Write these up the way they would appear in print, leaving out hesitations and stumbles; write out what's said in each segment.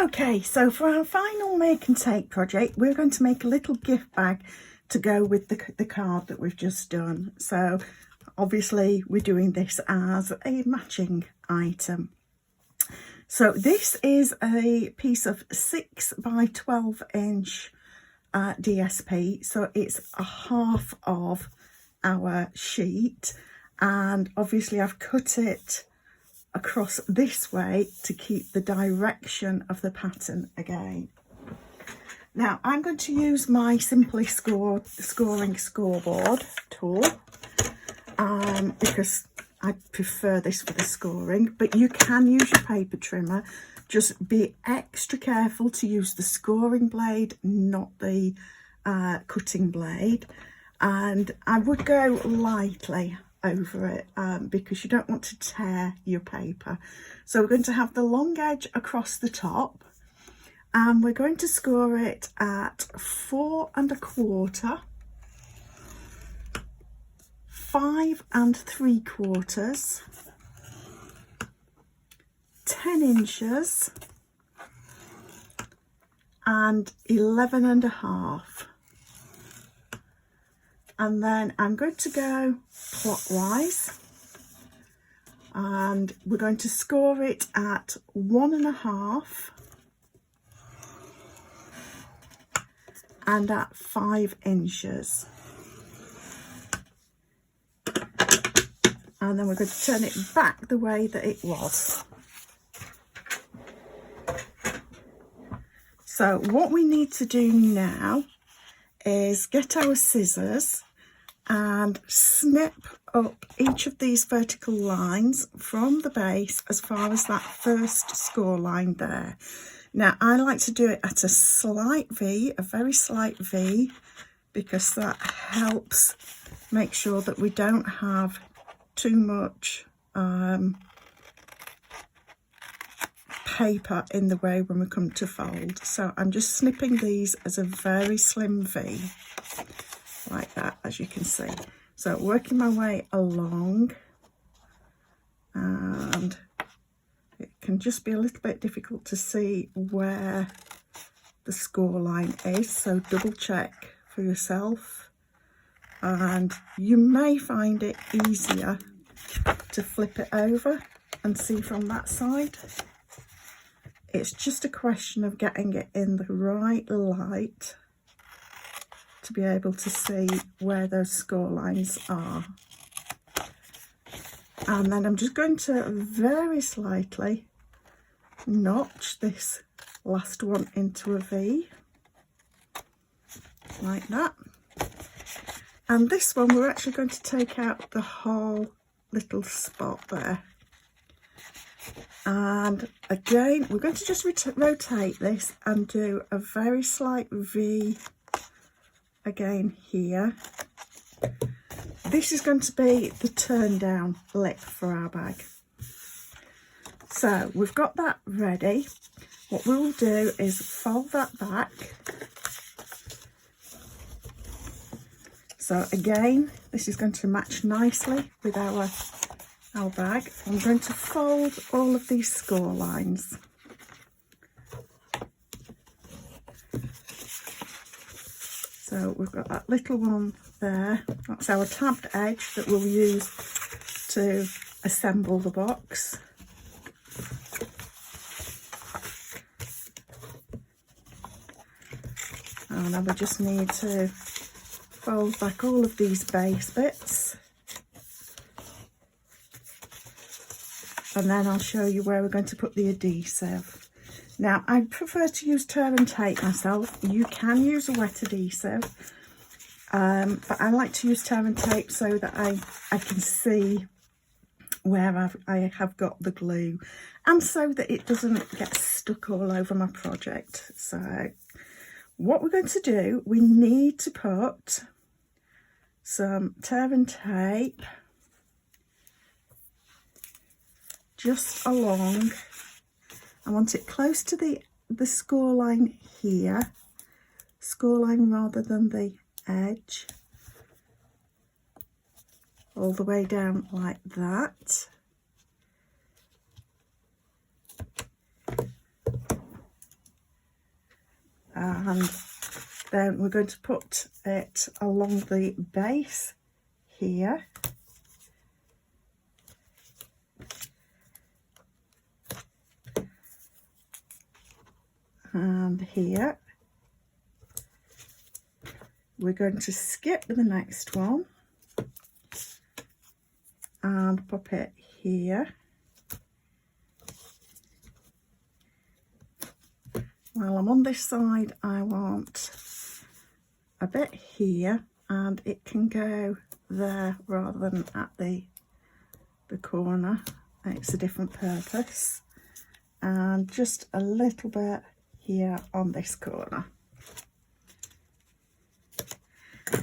Okay, so for our final make and take project, we're going to make a little gift bag to go with the card that we've just done. So obviously we're doing this as a matching item. So this is a piece of 6 by 12 inch DSP. So it's a half of our sheet, and obviously I've cut it across this way to keep the direction of the pattern again. Now I'm going to use my Simply Scoring Scoreboard tool because I prefer this for the scoring, but you can use your paper trimmer. Just be extra careful to use the scoring blade, not the cutting blade, and I would go lightly over it because you don't want to tear your paper. So we're going to have the long edge across the top, and we're going to score it at 4 1/4, 5 3/4, 10 inches, and 11 1/2. And then I'm going to go clockwise, and we're going to score it at 1 1/2 and at 5 inches. And then we're going to turn it back the way that it was. So what we need to do now is get our scissors and snip up each of these vertical lines from the base as far as that first score line there. Now I like to do it at a slight V, a very slight V, because that helps make sure that we don't have too much paper in the way when we come to fold. So I'm just snipping these as a very slim V, like that, as you can see. So working my way along, and it can just be a little bit difficult to see where the score line is, so double check for yourself, and you may find it easier to flip it over and see from that side. It's just a question of getting it in the right light to be able to see where those score lines are. And then I'm just going to very slightly notch this last one into a V, like that. And this one we're actually going to take out the whole little spot there. And again, we're going to just rotate this and do a very slight V again here. This is going to be the turn down lip for our bag. So we've got that ready. What we'll do is fold that back. So again, this is going to match nicely with our bag. I'm going to fold all of these score lines. So we've got that little one there. That's our tabbed edge that we'll use to assemble the box. And then we just need to fold back all of these base bits. And then I'll show you where we're going to put the adhesive. Now, I prefer to use tear and tape myself. You can use a wet adhesive, but I like to use tear and tape so that I can see where I have got the glue, and so that it doesn't get stuck all over my project. So what we're going to do, we need to put some tear and tape just along. I want it close to the score line here, score line rather than the edge, all the way down like that. and then we're going to put it along the base here. And here. We're going to skip the next one and pop it here. While I'm on this side, I want a bit here, and it can go there rather than at the corner. It's a different purpose. And just a little bit here on this corner.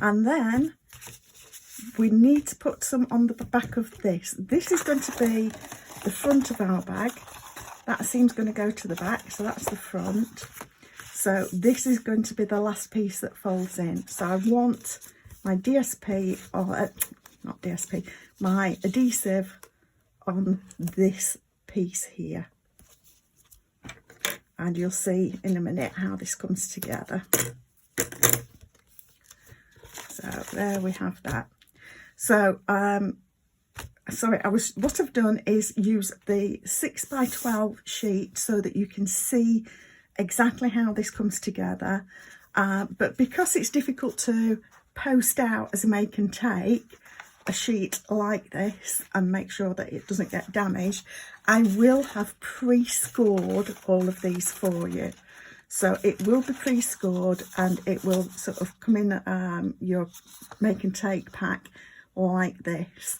And then we need to put some on the back of this. This is going to be the front of our bag. That seam's going to go to the back, so that's the front. So this is going to be the last piece that folds in. So I want my DSP, or not DSP, my adhesive on this piece here. And you'll see in a minute how this comes together. So there we have that. So sorry, what I've done is use the 6x12 sheet so that you can see exactly how this comes together. But because it's difficult to post out as a make and take a sheet like this and make sure that it doesn't get damaged, I will have pre-scored all of these for you. So it will be pre-scored, and it will sort of come in your make and take pack like this.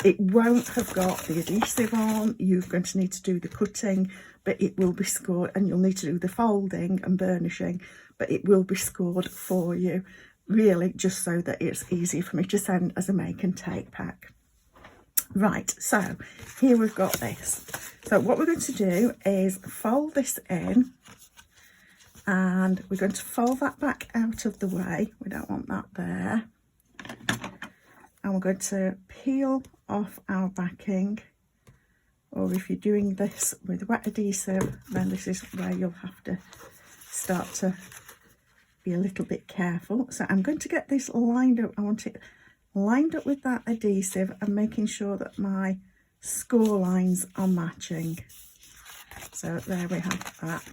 It won't have got the adhesive on. You're going to need to do the cutting, but it will be scored, and you'll need to do the folding and burnishing, but it will be scored for you, really just so that it's easy for me to send as a make and take pack. Right, so here we've got this. So what we're going to do is fold this in, and we're going to fold that back out of the way. We don't want that there. And we're going to peel off our backing, or if you're doing this with wet adhesive, then this is where you'll have to start to be a little bit careful. So I'm going to get this lined up. I want it lined up with that adhesive and making sure that my score lines are matching. So there we have that.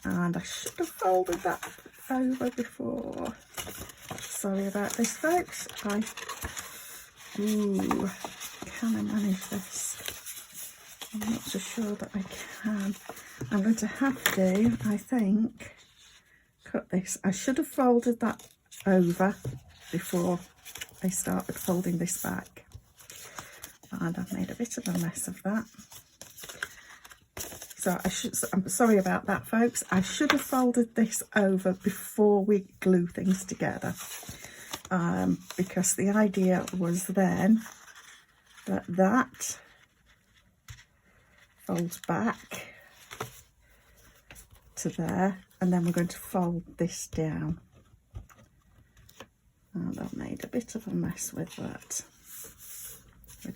And I should have folded that over before. Sorry about this, folks. Can I manage this? I'm not so sure that I can. I'm going to have to, I think, cut this. I should have folded that over before I started folding this back. And I've made a bit of a mess of that. So I'm sorry about that, folks. I should have folded this over before we glue things together, because the idea was then that that folds back to there, and then we're going to fold this down. And I've made a bit of a mess with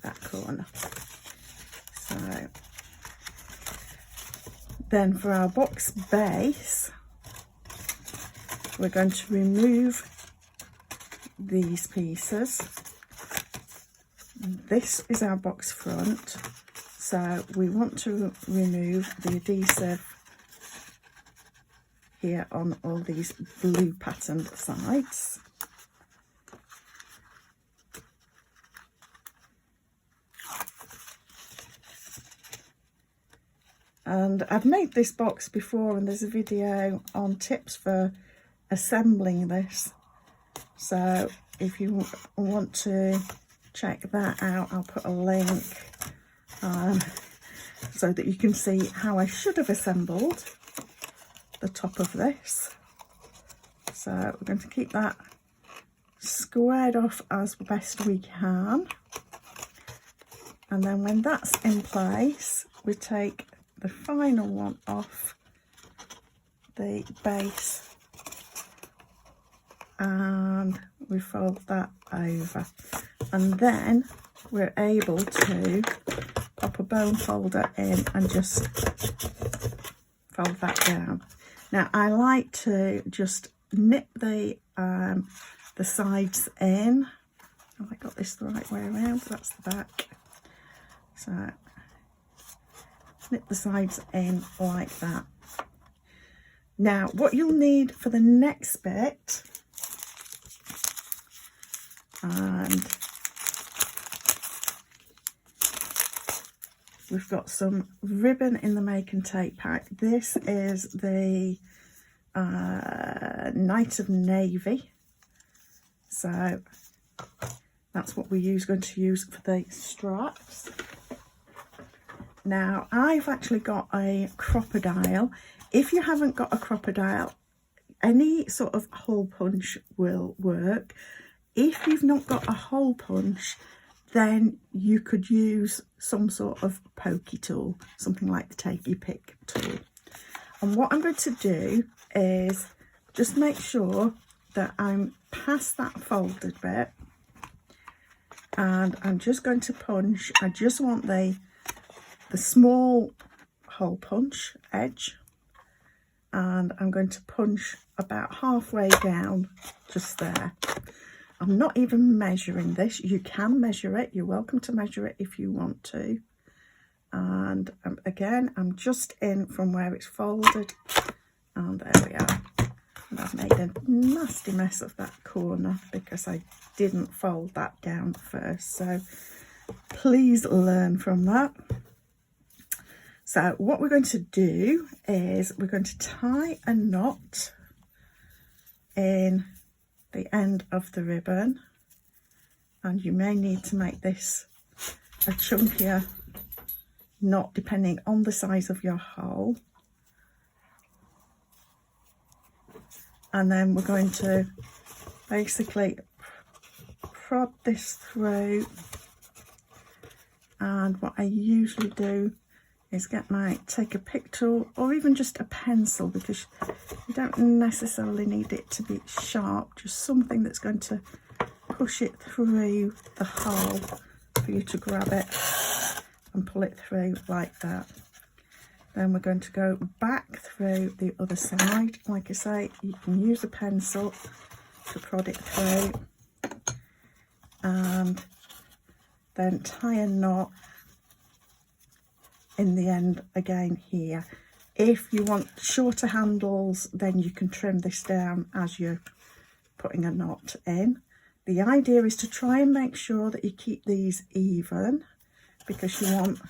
that corner. So then for our box base, we're going to remove these pieces. This is our box front, so we want to remove the adhesive here on all these blue patterned sides. And I've made this box before, and there's a video on tips for assembling this. So if you want to check that out, I'll put a link so that you can see how I should have assembled the top of this. So we're going to keep that squared off as best we can. And then when that's in place, we take the final one off the base and we fold that over, and then we're able to pop pop a bone folder in and just fold that down. Now I like to just knit the sides in. Have I got this the right way around? That's the back. So knit the sides in like that. Now what you'll need for the next bit, and we've got some ribbon in the make and take pack. This is the Night of Navy. So that's what we're going to use for the straps. Now I've actually got a crocodile. If you haven't got a crocodile, any sort of hole punch will work. If you've not got a hole punch, then you could use some sort of pokey tool, something like the take your pick tool. And what I'm going to do is just make sure that I'm past that folded bit, and I'm just going to punch. I just want the small hole punch edge, and I'm going to punch about halfway down, just there. I'm not even measuring this. You can measure it. You're welcome to measure it if you want to. And again, I'm just in from where it's folded, and there we are. And I've made a nasty mess of that corner because I didn't fold that down first. So please learn from that. So what we're going to do is we're going to tie a knot in the end of the ribbon, and you may need to make this a chunkier knot depending on the size of your hole. And then we're going to basically prod this through, and what I usually do is take a pick tool or even just a pencil, because you don't necessarily need it to be sharp, just something that's going to push it through the hole for you to grab it and pull it through like that. Then we're going to go back through the other side. Like I say, you can use a pencil to prod it through, and then tie a knot in the end again here. If you want shorter handles, then you can trim this down as you're putting a knot in. The idea is to try and make sure that you keep these even, because you want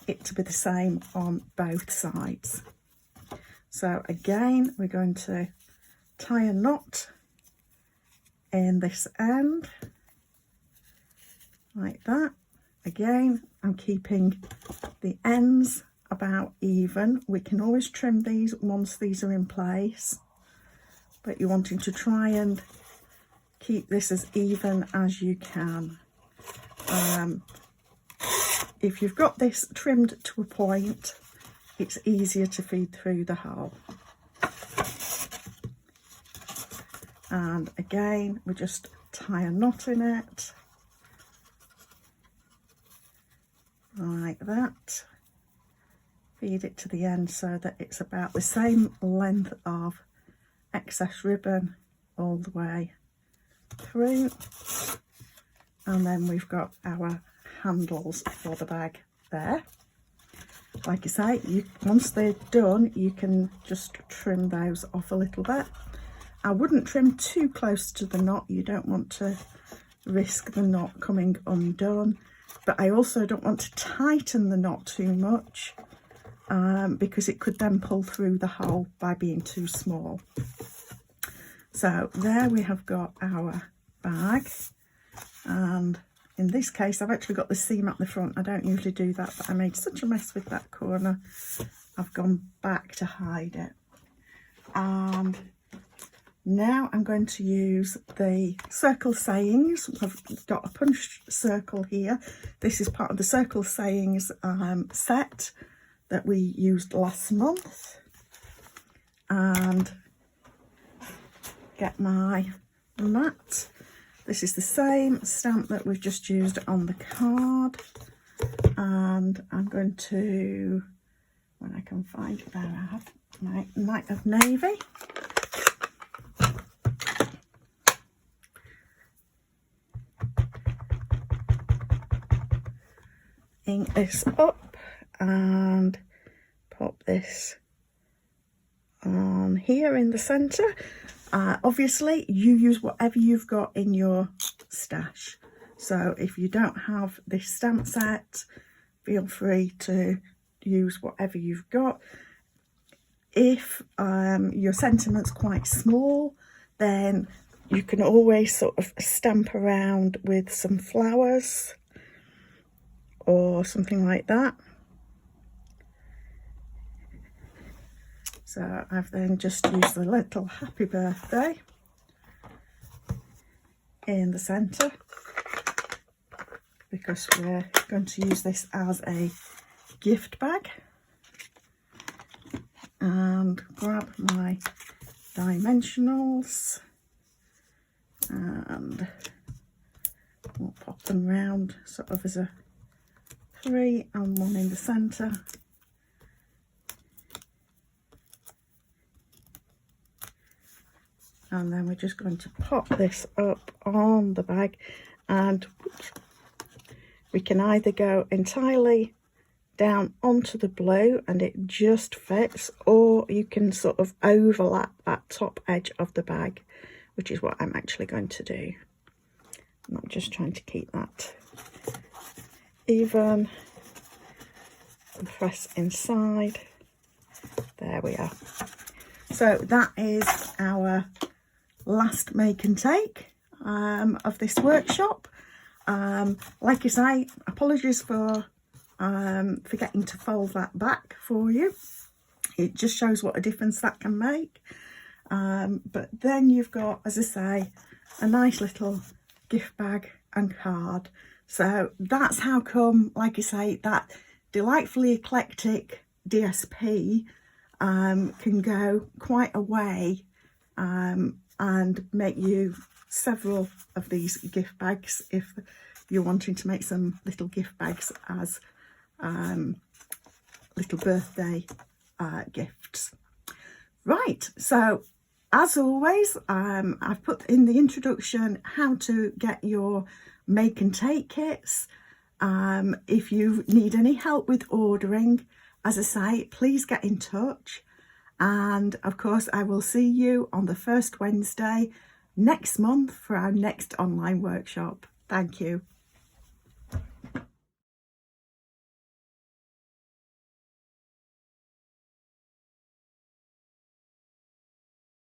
it to be the same on both sides. So again, we're going to tie a knot in this end like that. Again, I'm keeping the ends about even. We can always trim these once these are in place, but you're wanting to try and keep this as even as you can. If you've got this trimmed to a point, it's easier to feed through the hole. And again, we just tie a knot in it like that. Feed it to the end so that it's about the same length of excess ribbon all the way through. And then we've got our handles for the bag there. Like I say, once they're done, you can just trim those off a little bit. I wouldn't trim too close to the knot. You don't want to risk the knot coming undone, but I also don't want to tighten the knot too much, because it could then pull through the hole by being too small. So there we have got our bag, and in this case I've actually got the seam at the front. I don't usually do that, but I made such a mess with that corner, I've gone back to hide it. And now I'm going to use the circle sayings. I've got a punched circle here. This is part of the circle sayings set that we used last month. And get my mat. This is the same stamp that we've just used on the card, and and I'm going to, when I can find it, there I have my Night of Navy. Ink this up and pop this on here in the centre. Obviously you use whatever you've got in your stash, so if you don't have this stamp set, feel free to use whatever you've got. If your sentiment's quite small, then you can always sort of stamp around with some flowers or something like that. So I've then just used the little happy birthday in the centre, because we're going to use this as a gift bag. And grab my dimensionals and we'll pop them round sort of as a 3 and 1 in the centre. And then we're just going to pop this up on the bag, and we can either go entirely down onto the blue and it just fits, or you can sort of overlap that top edge of the bag, which is what I'm actually going to do. I'm just trying to keep that even and press inside. There we are. So that is our last make and take of this workshop. Like I say, apologies for forgetting to fold that back for you. It just shows what a difference that can make. But then you've got, as I say, a nice little gift bag and card. So that's how come, like I say, that Delightfully Eclectic DSP can go quite a way and make you several of these gift bags if you're wanting to make some little gift bags as little birthday gifts. Right, so as always, I've put in the introduction how to get your make and take kits. If you need any help with ordering, as I say, please get in touch. And of course, I will see you on the first Wednesday next month for our next online workshop. Thank you.